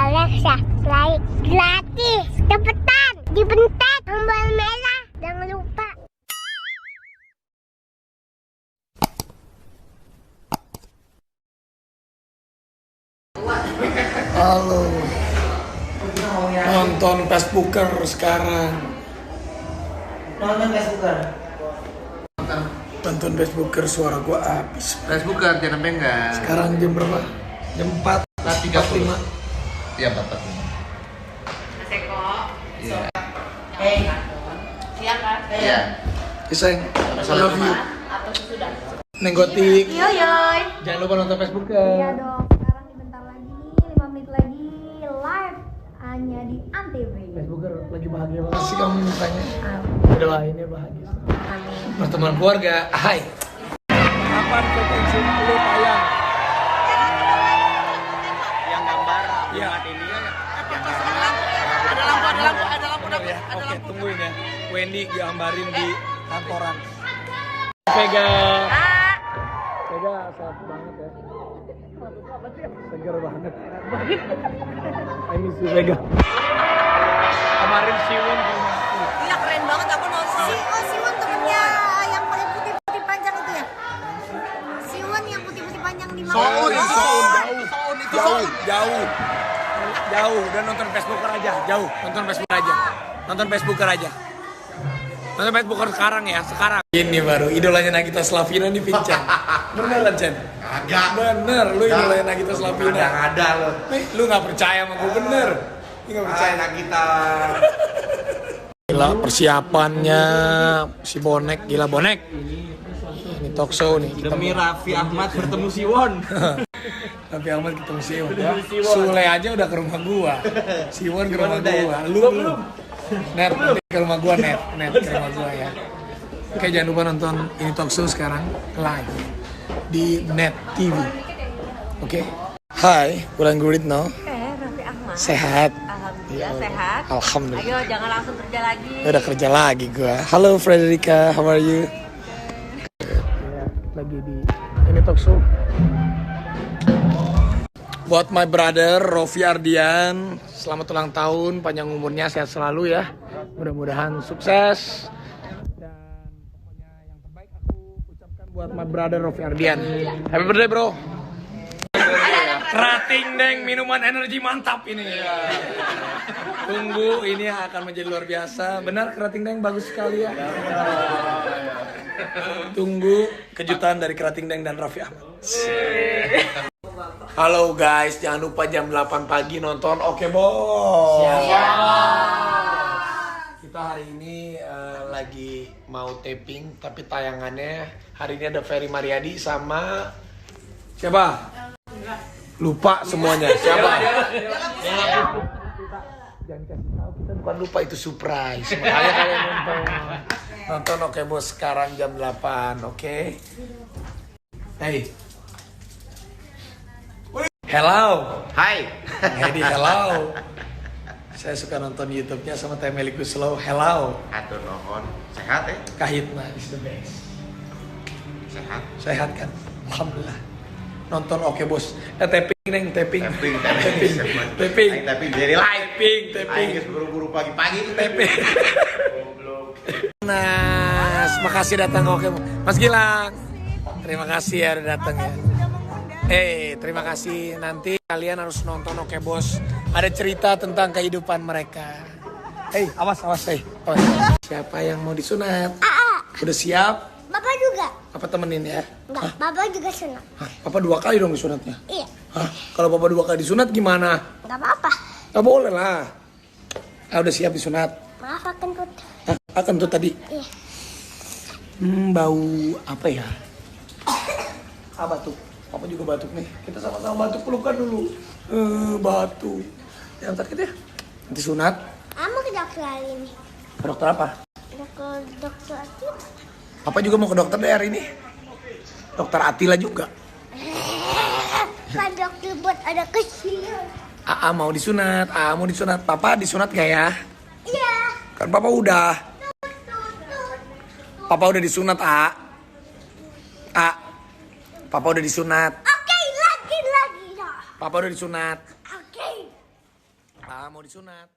Alexa, play gratis. Cepetan, dipencet tombol merah. Jangan lupa. Halo. Nonton Facebooker sekarang. Nonton Facebooker. Tonton Facebooker, suara gua habis. Facebooker jangan sampai enggak. Sekarang jam berapa? Jam 4. 4.35. Iya, 4.45. Mas Eko. Iya. Siap kan? Iya. Iseng, I love you. Atau sudah? Nenggotik. Yoyoy. Jangan lupa nonton Facebooker. Iya dong, sekarang nih bentar lagi nih, 5 menit lagi live hanya di Antv. Facebooker lagi bahagia banget sih kamu mukanya. Amin. Udah lah ini bahagia. Amin. Pertemuan keluarga. Hai. Kapan frekuensi lu tayang? Yang gambar Iya. ini. Ya, oke, tungguin ya. Wendy gambarin di kantoran. Vega. Vega sehat banget ya. Seger banget. I miss you Vega. Kemarin Siwon ke rumahku. Iya keren banget aku nonton. Siwon temennya yang paling putih-putih panjang itu ya? Siwon yang putih-putih panjang di mana? Jauh. Dan nonton Facebooker aja, jauh. Nonton Facebooker aja. Nonton Facebooker sekarang ya, sekarang. Ini baru idolanya Nagita Slavina nih Vincent. Bener kan, Cen? Agak. Bener, lu idolanya Nagita Slavina. Ada lo. Nih, lu gak percaya sama gue, bener. Lu gak percaya. Kita. Gila persiapannya si Bonek, gila Bonek. Ini talk show nih. Demi Raffi Ahmad bertemu Siwon. Tapi Ahmad ketemu Siwon ya. Sule aja udah ke rumah gua. Siwon ke rumah gua. Lu belum. Net nanti ke rumah gua, net ke rumah gua ya. Oke, jangan lupa nonton ini talk show sekarang live di Net TV. Oke. Hai, Wulan Guritno. Raffi Ahmad. Sehat. Alhamdulillah sehat. Alhamdulillah. Ayo jangan langsung kerja lagi. Udah kerja lagi gua. Halo Frederica, how are you? Lagi di ini talk show. Buat my brother Rofi Ardian, selamat ulang tahun, panjang umurnya, sehat selalu ya. Mudah-mudahan sukses. Dan pokoknya yang terbaik aku ucapkan buat my brother Rofi Ardian. Happy birthday bro. Kerating Deng, minuman energi mantap ini. Tunggu, ini akan menjadi luar biasa. Benar Kerating Deng, bagus sekali ya. Tunggu kejutan dari Kerating Deng dan Raffi Ahmad. Halo guys, jangan lupa jam 8 pagi nonton Oke Bos. Kita hari ini lagi mau taping, tapi tayangannya hari ini ada Ferry Mariadi sama siapa? Lupa semuanya. Siapa? Jangan kasih tahu, kita bukan lupa, itu surprise. Makanya kalian nonton Oke Bos sekarang jam 8, oke? Hey. Hello. Hai. Jadi hello. Saya suka nonton YouTube-nya sama Teh Meli Guslow. Hello. Atur nuhun. Sehat ya? Kahitna is the best. Sehat. Sehat kan? Alhamdulillah. Nonton Oke Bos. Taping neng, taping. Taping. Tapi jadi live. Taping. Aing buru-buru pagi-pagi Taping. Nas, makasih datang Oke Bos. Mas Gilang. Terima kasih ya udah datang ya. Terima kasih. Nanti kalian harus nonton Oke Bos. Ada cerita tentang kehidupan mereka. Awas. Awas. Siapa yang mau disunat? Udah siap? Bapak juga? Apa temenin ya? Enggak, Bapak juga sunat. Hah, Papa 2 kali dong disunatnya? Iya. Hah? Kalau Papa 2 kali disunat gimana? Enggak apa-apa. Gak boleh lah. Udah siap disunat? Maaf, kentut. Akan tuh tadi. Iya. Bau apa ya? Batuk. Papa juga batuk nih. Kita sama-sama batuk, pelukan dulu. Batuk. Ya, ntar kita ya. Nanti sunat. Kamu ke dokter hari ini? Ke dokter apa? Ke dokter Atila. Papa juga mau ke dokter deh hari ini. Dokter Atila juga. Kan dokter buat ada kecil. Mau disunat. Mau disunat. Papa disunat gak ya? Iya. Kan Papa udah. Papa udah disunat, Papa udah disunat. Oke, lagi. Papa udah disunat. Oke. mau disunat.